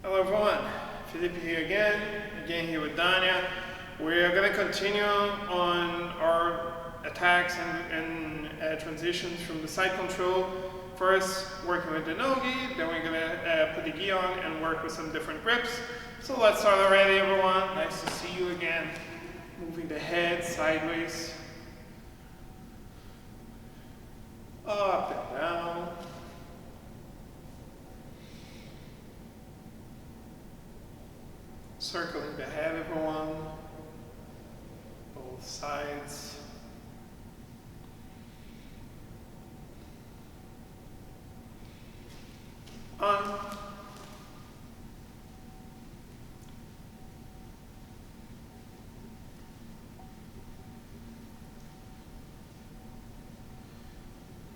Hello everyone, Felipe here again here with Dania. We're going to continue on our attacks and transitions from the side control. First working with the no-gi, then we're going to put the gi on and work with some different grips. So let's start already everyone, nice to see you again. Moving the head sideways, up and down. Circling the head, everyone, both sides. On.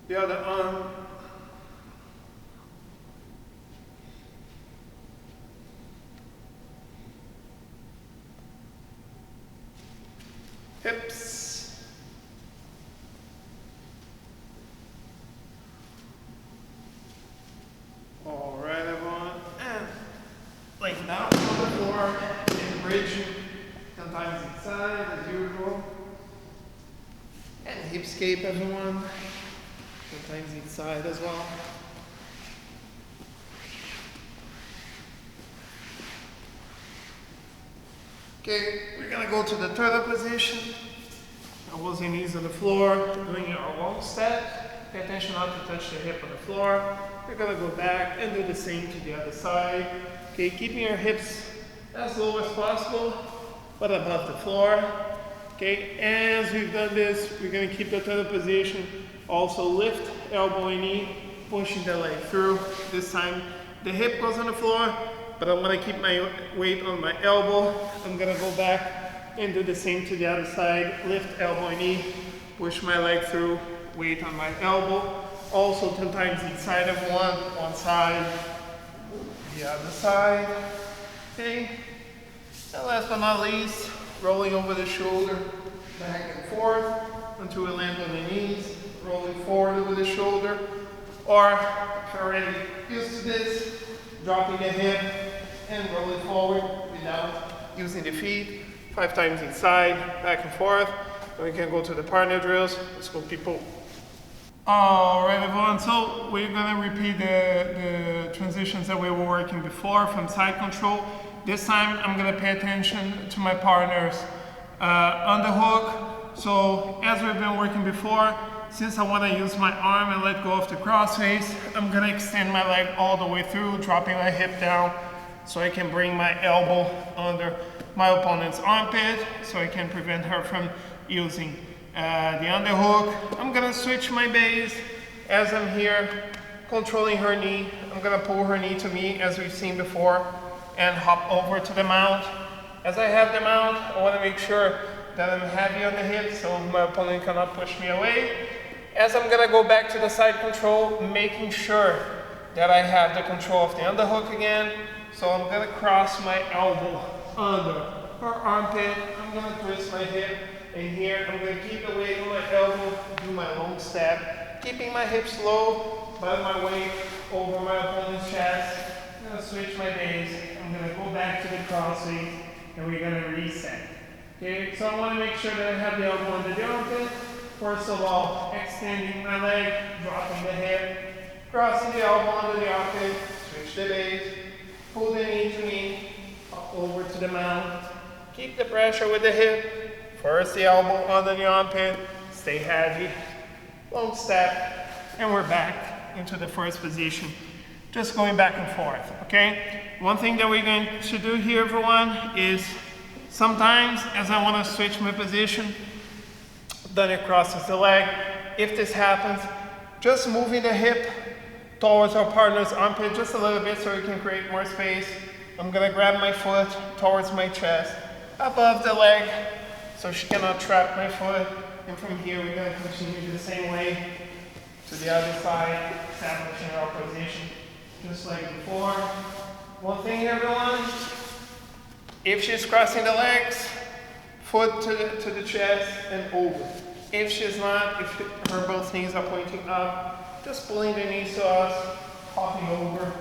The other arm. Hips. All right, everyone. And laying down on the floor and bridging sometimes inside as usual. And hip scape, everyone. Sometimes inside as well. Okay, we're gonna go to the turtle position. Elbows and knees on the floor, doing our long step. Pay attention not to touch the hip on the floor. We're gonna go back and do the same to the other side. Okay, keeping your hips as low as possible, but above the floor. Okay, as we've done this, we're gonna keep the turtle position. Also lift elbow and knee, pushing the leg through. This time the hip goes on the floor, but I'm gonna keep my weight on my elbow. I'm gonna go back and do the same to the other side. Lift elbow and knee, push my leg through, weight on my elbow. Also 10 times each side of one side, the other side. Okay, and last but not least, rolling over the shoulder, back and forth until we land on the knees, rolling forward over the shoulder, or if you're already used to this, dropping the hip and rolling forward without using the feet. 5 times inside, back and forth. Then we can go to the partner drills. Let's go, people. All right, everyone. So we're gonna repeat the transitions that we were working before from side control. This time, I'm gonna pay attention to my partners underhook. So as we've been working before, since I want to use my arm and let go of the cross face, I'm going to extend my leg all the way through, dropping my hip down so I can bring my elbow under my opponent's armpit so I can prevent her from using the underhook. I'm going to switch my base as I'm here, controlling her knee. I'm going to pull her knee to me as we've seen before and hop over to the mount. As I have the mount, I want to make sure that I'm heavy on the hips so my opponent cannot push me away. As I'm gonna go back to the side control, making sure that I have the control of the underhook again. So I'm gonna cross my elbow under her armpit. I'm gonna twist my hip in here. I'm gonna keep the weight on my elbow, do my long step, keeping my hips low, but my weight over my opponent's chest. I'm gonna switch my base. I'm gonna go back to the cross face and we're gonna reset. Okay, so I want to make sure that I have the elbow under the armpit. First of all, extending my leg, dropping the hip, crossing the elbow under the armpit, switch the base, pull the knee to knee, up over to the mount. Keep the pressure with the hip. First the elbow under the armpit, stay heavy, long step, and we're back into the first position. Just going back and forth, okay? One thing that we're going to do here, everyone, is sometimes as I want to switch my position, then it crosses the leg. If this happens, just moving the hip towards our partner's armpit just a little bit so we can create more space. I'm gonna grab my foot towards my chest, above the leg, so she cannot trap my foot. And from here, we're gonna continue the same way to the other side, establishing our position, just like before. One thing, everyone, if she's crossing the legs, foot to the chest and over. If she's not, if her both knees are pointing up, just pulling the knees to us, hopping over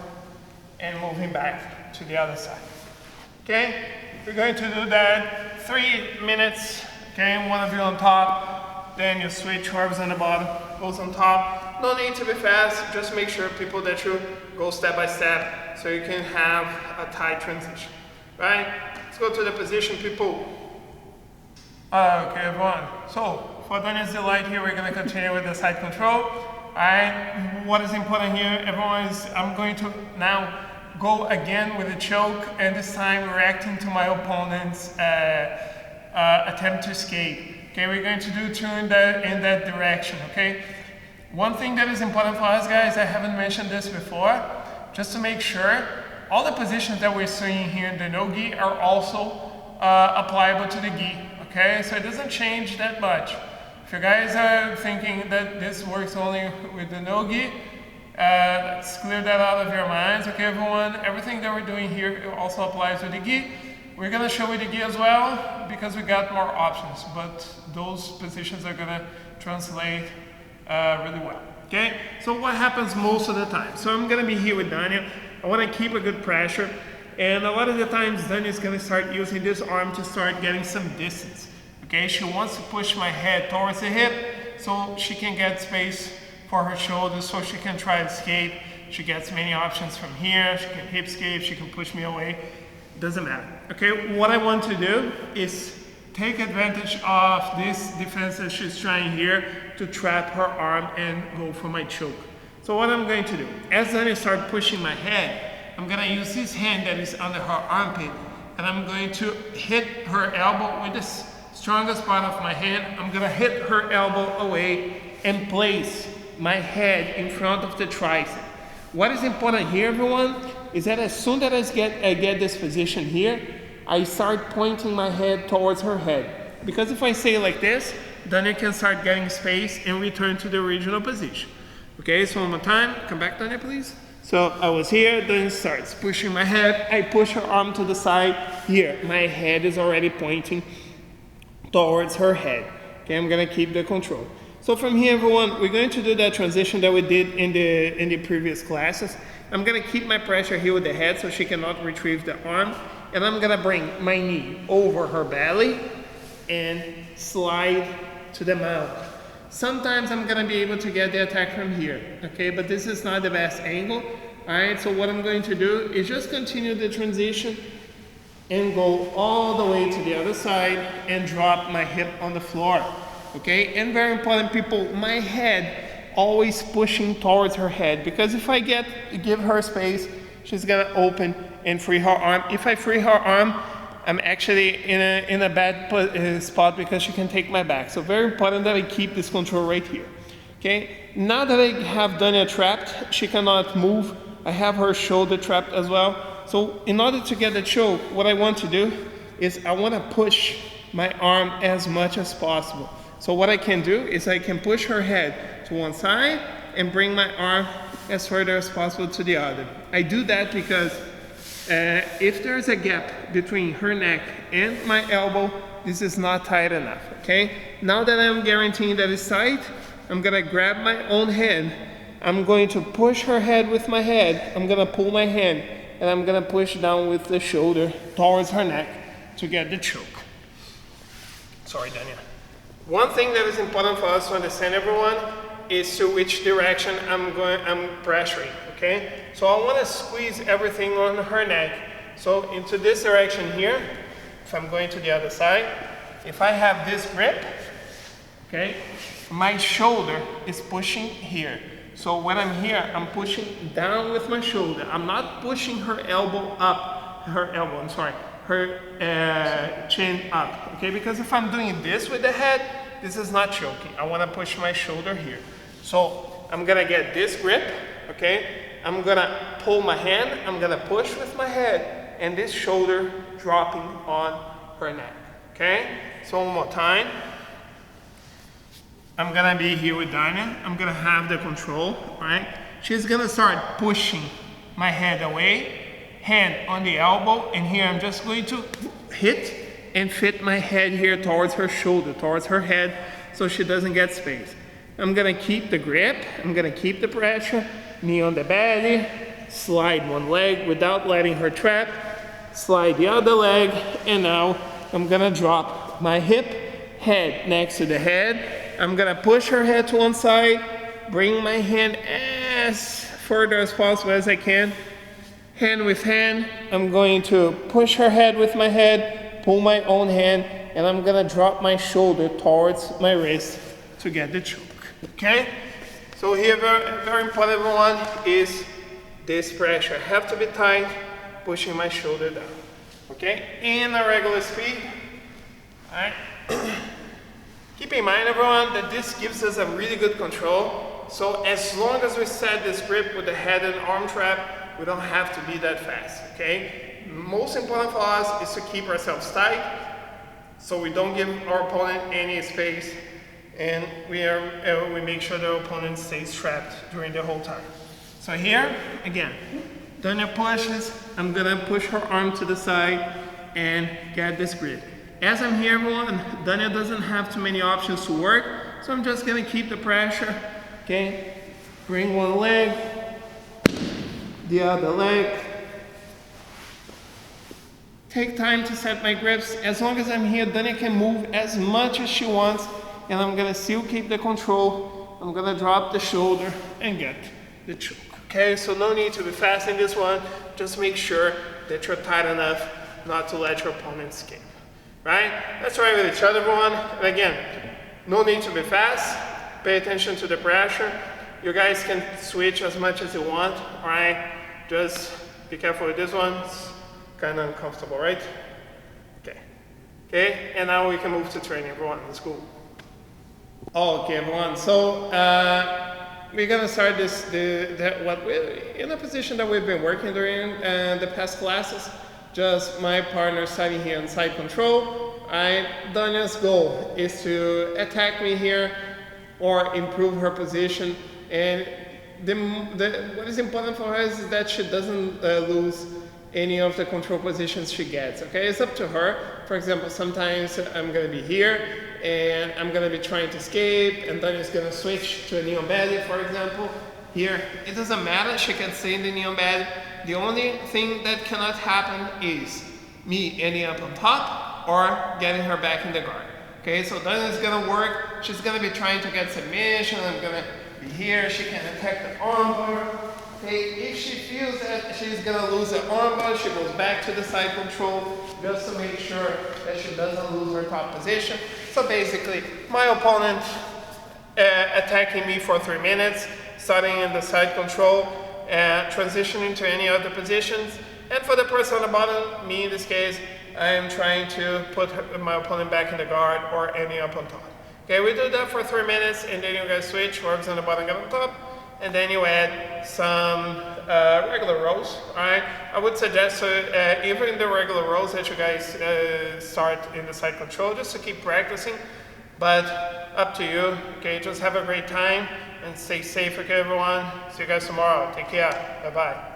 and moving back. to the other side. Okay, we're going to do that 3 minutes. Okay, one of you on top, then you switch, whoever's on the bottom goes on top. No need to be fast, just make sure people that you go step by step so you can have a tight transition, right? Let's go to the position, people. Okay, everyone. So for Daniel's delight here, we're gonna continue with the side control. Alright, what is important here, everyone, is I'm going to now go again with a choke, and this time reacting to my opponent's attempt to escape. Okay, we're going to do two in that direction, okay? One thing that is important for us, guys, I haven't mentioned this before, just to make sure, all the positions that we're seeing here in the no-gi are also applicable to the gi, okay? So it doesn't change that much. If you guys are thinking that this works only with the no-gi, let's clear that out of your minds, okay, everyone? Everything that we're doing here also applies with the gi. We're gonna show you the gi as well, because we got more options, but those positions are gonna translate really well, okay? So what happens most of the time? So I'm gonna be here with Dania. I wanna keep a good pressure, and a lot of the times Dania is gonna start using this arm to start getting some distance, okay? She wants to push my head towards the hip so she can get space for her shoulders so she can try to escape. She gets many options from here. She can hip escape, she can push me away. Doesn't matter, okay? What I want to do is take advantage of this defense that she's trying here to trap her arm and go for my choke. So what I'm going to do, as Dania starts pushing my head, I'm gonna use this hand that is under her armpit, and I'm going to hit her elbow with the strongest part of my hand. I'm gonna hit her elbow away and place my head in front of the tricep. What is important here, everyone, is that as soon as I get this position here, I start pointing my head towards her head. Because if I stay like this, then I can start getting space and return to the original position. Okay, so one more time, come back, Dania, please. So I was here, then starts pushing my head, I push her arm to the side, here, my head is already pointing towards her head. Okay, I'm gonna keep the control. So from here, everyone, we're going to do that transition that we did in the previous classes. I'm gonna keep my pressure here with the head so she cannot retrieve the arm, and I'm gonna bring my knee over her belly and slide to the mount. Sometimes I'm gonna be able to get the attack from here, okay, but this is not the best angle. All right, so what I'm going to do is just continue the transition and go all the way to the other side and drop my hip on the floor, okay? And very important, people, my head always pushing towards her head, because if I give her space, she's gonna open and free her arm. If I free her arm, I'm actually in a bad spot because she can take my back. So very important that I keep this control right here, okay? Now that I have Dania trapped, she cannot move. I have her shoulder trapped as well. So in order to get the choke, what I want to do is I want to push my arm as much as possible. So what I can do is I can push her head to one side and bring my arm as further as possible to the other. I do that because if there's a gap between her neck and my elbow, this is not tight enough, okay? Now that I'm guaranteeing that it's tight, I'm gonna grab my own hand. I'm going to push her head with my head. I'm gonna pull my hand, and I'm gonna push down with the shoulder towards her neck to get the choke. Sorry, Dania. One thing that is important for us to understand, everyone, is to which direction I'm pressuring, okay? So I want to squeeze everything on her neck. So into this direction here, if I'm going to the other side, if I have this grip, okay, my shoulder is pushing here. So when I'm here, I'm pushing down with my shoulder. I'm not pushing her elbow up, her chin up, okay? Because if I'm doing this with the head, this is not choking. I want to push my shoulder here. So I'm gonna get this grip, okay? I'm gonna pull my hand, I'm gonna push with my head, and this shoulder dropping on her neck, okay? So one more time. I'm gonna be here with Dania. I'm gonna have the control, right? She's gonna start pushing my head away, hand on the elbow, and here I'm just going to hit and fit my head here towards her shoulder, towards her head, so she doesn't get space. I'm gonna keep the grip, I'm gonna keep the pressure, knee on the belly, slide one leg without letting her trap, slide the other leg, and now I'm gonna drop my hip, head next to the head. I'm gonna push her head to one side, bring my hand as further as possible as I can, hand with hand. I'm going to push her head with my head, pull my own hand, and I'm gonna drop my shoulder towards my wrist to get the choke, okay? So here, very important one is this pressure. I have to be tight, pushing my shoulder down, okay? In a regular speed, all right? Keep in mind, everyone, that this gives us a really good control. So as long as we set this grip with the head and arm trap, we don't have to be that fast, okay? Most important for us is to keep ourselves tight so we don't give our opponent any space, and we make sure the opponent stays trapped during the whole time. So here, again, Danya pushes, I'm gonna push her arm to the side and get this grip. As I'm here, everyone, Danya doesn't have too many options to work, so I'm just gonna keep the pressure, okay? Bring one leg, the other leg. Take time to set my grips. As long as I'm here, Danya can move as much as she wants, and I'm gonna still keep the control. I'm gonna drop the shoulder and get the choke. Okay, so no need to be fast in this one. Just make sure that you're tight enough not to let your opponent escape, right? Let's try with each other, everyone. And again, no need to be fast. Pay attention to the pressure. You guys can switch as much as you want, all right? Just be careful with this one. It's kind of uncomfortable, right? Okay. Okay, and now we can move to training, everyone. Let's go. Okay, everyone. So we're gonna start in a position that we've been working during the past classes. Just my partner starting here on side control. Danya's goal is to attack me here or improve her position. And what is important for her is that she doesn't lose any of the control positions she gets, okay? It's up to her. For example, sometimes I'm gonna be here and I'm gonna be trying to escape, and then it's gonna switch to a knee on belly, for example. Here, it doesn't matter, she can stay in the knee on belly. The only thing that cannot happen is me ending up on top or getting her back in the guard. Okay, so then it's gonna work. She's gonna be trying to get submission. I'm gonna be here, she can attack the armbar. Okay, if she feels that she's gonna lose the armbar, she goes back to the side control just to make sure that she doesn't lose her top position. So basically, my opponent attacking me for 3 minutes, starting in the side control, transitioning to any other positions. And for the person on the bottom, me in this case, I am trying to put my opponent back in the guard or ending up on top. Okay, we do that for 3 minutes, and then you guys switch, whoever's on the bottom get on top. And then you add some regular rows, all right? I would suggest even the regular rows that you guys start in the side control just to keep practicing, but up to you, okay? Just have a great time and stay safe, okay, everyone? See you guys tomorrow. Take care. Bye-bye.